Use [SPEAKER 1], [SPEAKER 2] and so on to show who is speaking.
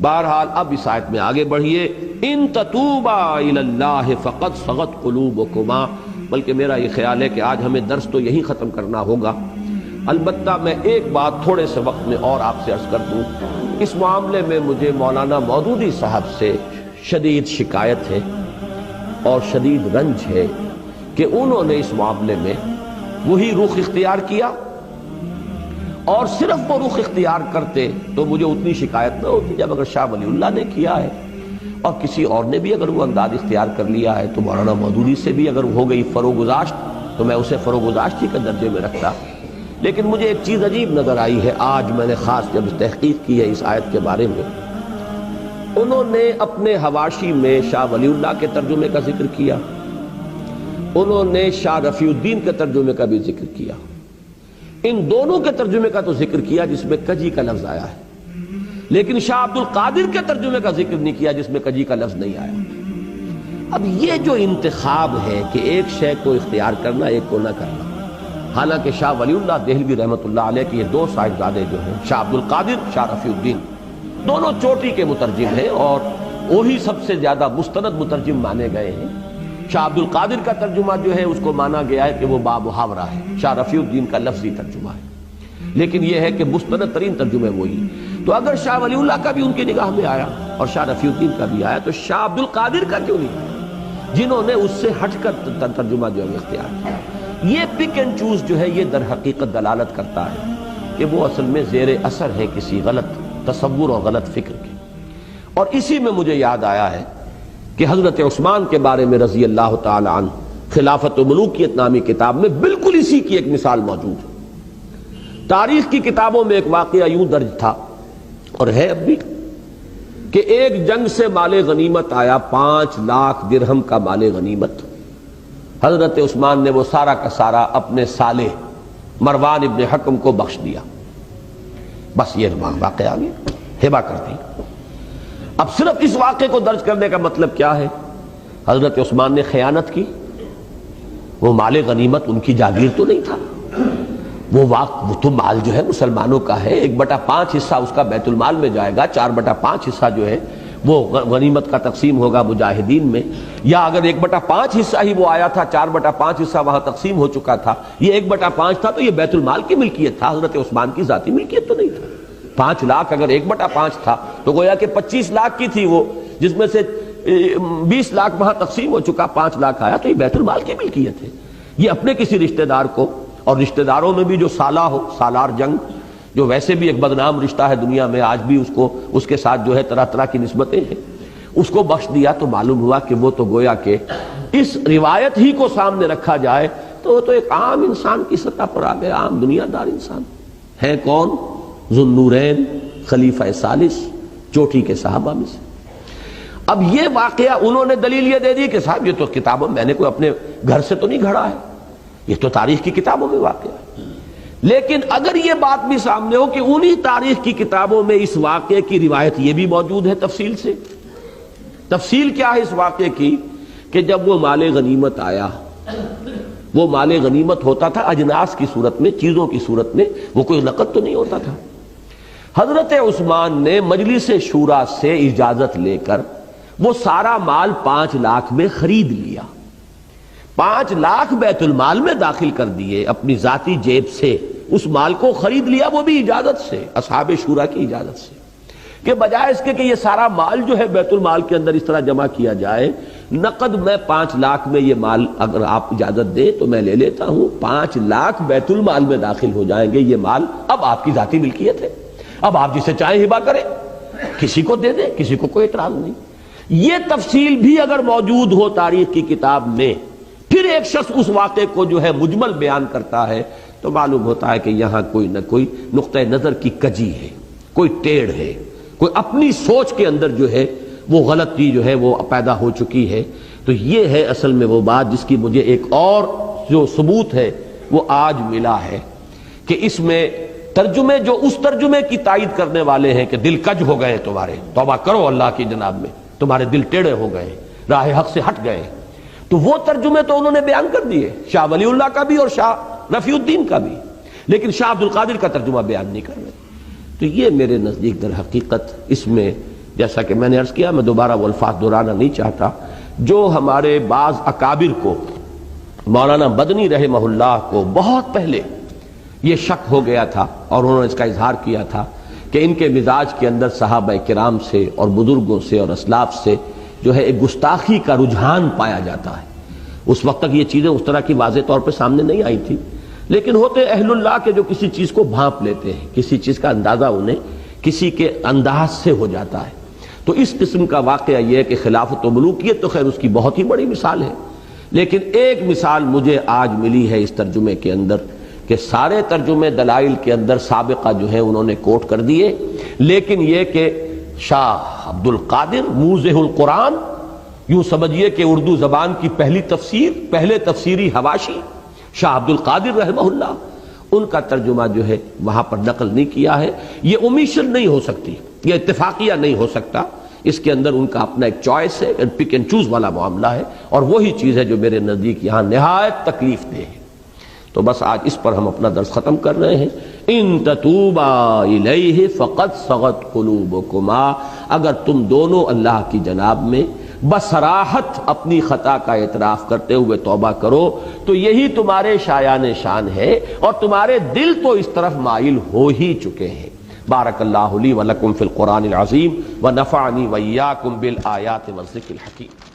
[SPEAKER 1] بہرحال اب اس آیت میں آگے بڑھیے، ان تتوبا الی اللہ فقد صغت قلوبکما، بلکہ میرا یہ خیال ہے کہ آج ہمیں درس تو یہی ختم کرنا ہوگا۔ البتہ میں ایک بات تھوڑے سے وقت میں اور آپ سے عرض کر دوں، اس معاملے میں مجھے مولانا مودودی صاحب سے شدید شکایت ہے اور شدید رنج ہے کہ انہوں نے اس معاملے میں وہی رخ اختیار کیا، اور صرف وہ رخ اختیار کرتے تو مجھے اتنی شکایت نہ ہوتی جب اگر شاہ ولی اللہ نے کیا ہے اور کسی اور نے بھی اگر وہ انداز اختیار کر لیا ہے تو مولانا مودودی سے بھی اگر ہو گئی فروگزاشت تو میں اسے فروگزاشت ہی کے درجے میں رکھتا۔ لیکن مجھے ایک چیز عجیب نظر آئی ہے آج میں نے خاص جب تحقیق کی ہے اس آیت کے بارے میں، انہوں نے اپنے حواشی میں شاہ ولی اللہ کے ترجمے کا ذکر کیا، انہوں نے شاہ رفیع الدین کے ترجمے کا بھی ذکر کیا، ان دونوں کے ترجمے کا تو ذکر کیا جس میں کجی کا لفظ آیا ہے، لیکن شاہ عبد القادر کے ترجمے کا ذکر نہیں کیا جس میں کجی کا لفظ نہیں آیا۔ اب یہ جو انتخاب ہے کہ ایک شے کو اختیار کرنا ایک کو نہ کرنا، حالانکہ شاہ ولی اللہ دہلوی رحمۃ اللہ علیہ کے یہ دو صاحبزادے جو ہیں شاہ عبد القادر، شاہ رفیع الدین، دونوں چوٹی کے مترجم ہیں اور وہی سب سے زیادہ مستند مترجم مانے گئے ہیں۔ شاہ عبد القادر کا ترجمہ جو ہے اس کو مانا گیا ہے کہ وہ بامحاورہ ہے، شاہ رفیع الدین کا لفظی ترجمہ ہے، لیکن یہ ہے کہ مستند ترین ترجمے وہی۔ تو اگر شاہ ولی اللہ کا بھی ان کی نگاہ میں آیا اور شاہ رفیع الدین کا بھی آیا تو شاہ عبد القادر کا کیوں نہیں آیا، جنہوں نے اس سے ہٹ کر ترجمہ جو ہے اختیار کیا؟ یہ پک اینڈ چوز جو ہے یہ در حقیقت دلالت کرتا ہے کہ وہ اصل میں زیر اثر ہے کسی غلط تصور اور غلط فکر کے۔ اور اسی میں مجھے یاد آیا ہے کہ حضرت عثمان کے بارے میں رضی اللہ تعالی عنہ خلافت و ملوکیت نامی کتاب میں بالکل اسی کی ایک مثال موجود ہے۔ تاریخ کی کتابوں میں ایک واقعہ یوں درج تھا اور ہے اب بھی کہ ایک جنگ سے مال غنیمت آیا، 5 لاکھ درہم کا مال غنیمت۔ حضرت عثمان نے وہ سارا کا سارا اپنے سالے مروان ابن حکم کو بخش دیا، بس یہ واقعہ آ گیا، ہبہ کر دی۔ اب صرف اس واقعے کو درج کرنے کا مطلب کیا ہے؟ حضرت عثمان نے خیانت کی، وہ مال غنیمت ان کی جاگیر تو نہیں تھا، وہ تو مال جو ہے مسلمانوں کا ہے، 1/5 حصہ اس کا بیت المال میں جائے گا، 4/5 حصہ جو ہے وہ غنیمت کا تقسیم ہوگا مجاہدین میں، یا اگر 1/5 حصہ ہی وہ آیا تھا، 4/5 حصہ وہاں تقسیم ہو چکا تھا، یہ 1/5 تھا تو یہ بیت المال کی ملکیت تھا، حضرت عثمان کی ذاتی ملکیت تو نہیں تھا۔ 5 لاکھ اگر 1/5 تھا تو گویا کہ 25 لاکھ کی تھی وہ، جس میں سے 20 لاکھ وہاں تقسیم ہو چکا، 5 لاکھ آیا تو یہ بیت المال کی ملکیت ہے۔ یہ اپنے کسی رشتہ دار کو، اور رشتہ داروں میں بھی جو سالہ ہو، سالار جنگ جو ویسے بھی ایک بدنام رشتہ ہے دنیا میں، آج بھی اس کے ساتھ جو ہے طرح طرح کی نسبتیں ہیں، اس کو بخش دیا تو معلوم ہوا کہ وہ تو گویا کہ اس روایت ہی کو سامنے رکھا جائے تو وہ تو ایک عام انسان کی سطح پر آ گیا، عام دنیا دار انسان ہے۔ کون؟ ذو النورین خلیفہ ثالث، چوٹی کے صحابہ میں سے۔ اب یہ واقعہ انہوں نے دلیل یہ دے دی کہ صاحب یہ تو کتابوں میں نے کوئی اپنے گھر سے تو نہیں گھڑا ہے، یہ تو تاریخ کی کتابوں میں واقعہ ہے۔ لیکن اگر یہ بات بھی سامنے ہو کہ انہی تاریخ کی کتابوں میں اس واقعے کی روایت یہ بھی موجود ہے تفصیل سے، تفصیل کیا ہے اس واقعے کی کہ جب وہ مال غنیمت آیا، وہ مال غنیمت ہوتا تھا اجناس کی صورت میں، چیزوں کی صورت میں، وہ کوئی نقد تو نہیں ہوتا تھا۔ حضرت عثمان نے مجلس شورا سے اجازت لے کر وہ سارا مال 5 لاکھ میں خرید لیا، 5 لاکھ بیت المال میں داخل کر دیے، اپنی ذاتی جیب سے اس مال کو خرید لیا، وہ بھی اجازت سے، اصحاب شورا کی اجازت سے، کہ بجائے اس کے کہ یہ سارا مال جو ہے بیت المال کے اندر اس طرح جمع کیا جائے، نقد میں 5 لاکھ میں یہ مال اگر آپ اجازت دیں تو میں لے لیتا ہوں، 5 لاکھ بیت المال میں داخل ہو جائیں گے، یہ مال اب آپ کی ذاتی ملکیت ہے، اب آپ جسے چاہیں ہبہ کریں، کسی کو دے دیں، کسی کو کوئی اعتراض نہیں۔ یہ تفصیل بھی اگر موجود ہو تاریخ کی کتاب میں، پھر ایک شخص اس واقعے کو جو ہے مجمل بیان کرتا ہے تو معلوم ہوتا ہے کہ یہاں کوئی نہ کوئی نقطہ نظر کی کجی ہے، کوئی ٹیڑھ ہے، کوئی اپنی سوچ کے اندر جو ہے وہ غلطی جو ہے وہ پیدا ہو چکی ہے۔ تو یہ ہے اصل میں وہ بات جس کی مجھے ایک اور جو ثبوت ہے وہ آج ملا ہے کہ اس میں ترجمے جو اس ترجمے کی تائید کرنے والے ہیں کہ دل کج ہو گئے تمہارے، توبہ کرو اللہ کی جناب میں، تمہارے دل ٹیڑھے ہو گئے، راہ حق سے ہٹ گئے، تو وہ ترجمے تو انہوں نے بیان کر دیے، شاہ ولی اللہ کا بھی اور شاہ رفیع الدین کا بھی، لیکن شاہ عبد القادر کا ترجمہ بیان نہیں کر رہے۔ تو یہ میرے نزدیک در حقیقت اس میں جیسا کہ میں نے عرض کیا، میں دوبارہ وہ الفاظ دہرانا نہیں چاہتا، جو ہمارے بعض اکابر کو، مولانا مدنی رحمہ اللہ کو بہت پہلے یہ شک ہو گیا تھا اور انہوں نے اس کا اظہار کیا تھا کہ ان کے مزاج کے اندر صحابہ کرام سے اور بزرگوں سے اور اسلاف سے جو ہے ایک گستاخی کا رجحان پایا جاتا ہے۔ اس وقت تک یہ چیزیں اس طرح کی واضح طور پہ سامنے نہیں آئی تھی، لیکن ہوتے اہل اللہ کے جو کسی چیز کو بھانپ لیتے ہیں، کسی چیز کا اندازہ انہیں کسی کے انداز سے ہو جاتا ہے۔ تو اس قسم کا واقعہ یہ ہے کہ خلافت و ملوکیت تو خیر اس کی بہت ہی بڑی مثال ہے، لیکن ایک مثال مجھے آج ملی ہے اس ترجمے کے اندر کہ سارے ترجمے دلائل کے اندر سابقہ جو ہے انہوں نے کوٹ کر دیے، لیکن یہ کہ شاہ عبد القادر موضح القرآن، یوں سمجھیے کہ اردو زبان کی پہلی تفسیر، پہلے تفسیری حواشی شاہ عبد القادر رحمہ اللہ، ان کا ترجمہ جو ہے وہاں پر نقل نہیں کیا ہے۔ یہ اومیشن نہیں ہو سکتی، یہ اتفاقیہ نہیں ہو سکتا، اس کے اندر ان کا اپنا ایک چوائس ہے، پک اینڈ چوز والا معاملہ ہے، اور وہی چیز ہے جو میرے نزدیک یہاں نہایت تکلیف دہ ہے۔ تو بس آج اس پر ہم اپنا درس ختم کر رہے ہیں۔ ان تتوبا الیہ فقد صغت قلوبکما، اگر تم دونوں اللہ کی جناب میں بصراحت اپنی خطا کا اعتراف کرتے ہوئے توبہ کرو تو یہی تمہارے شایان شان ہے، اور تمہارے دل تو اس طرف مائل ہو ہی چکے ہیں۔ بارک اللہ لی ولکم فی القرآن العظیم ونفعنی وإیاکم بالآیات والذکر الحکیم۔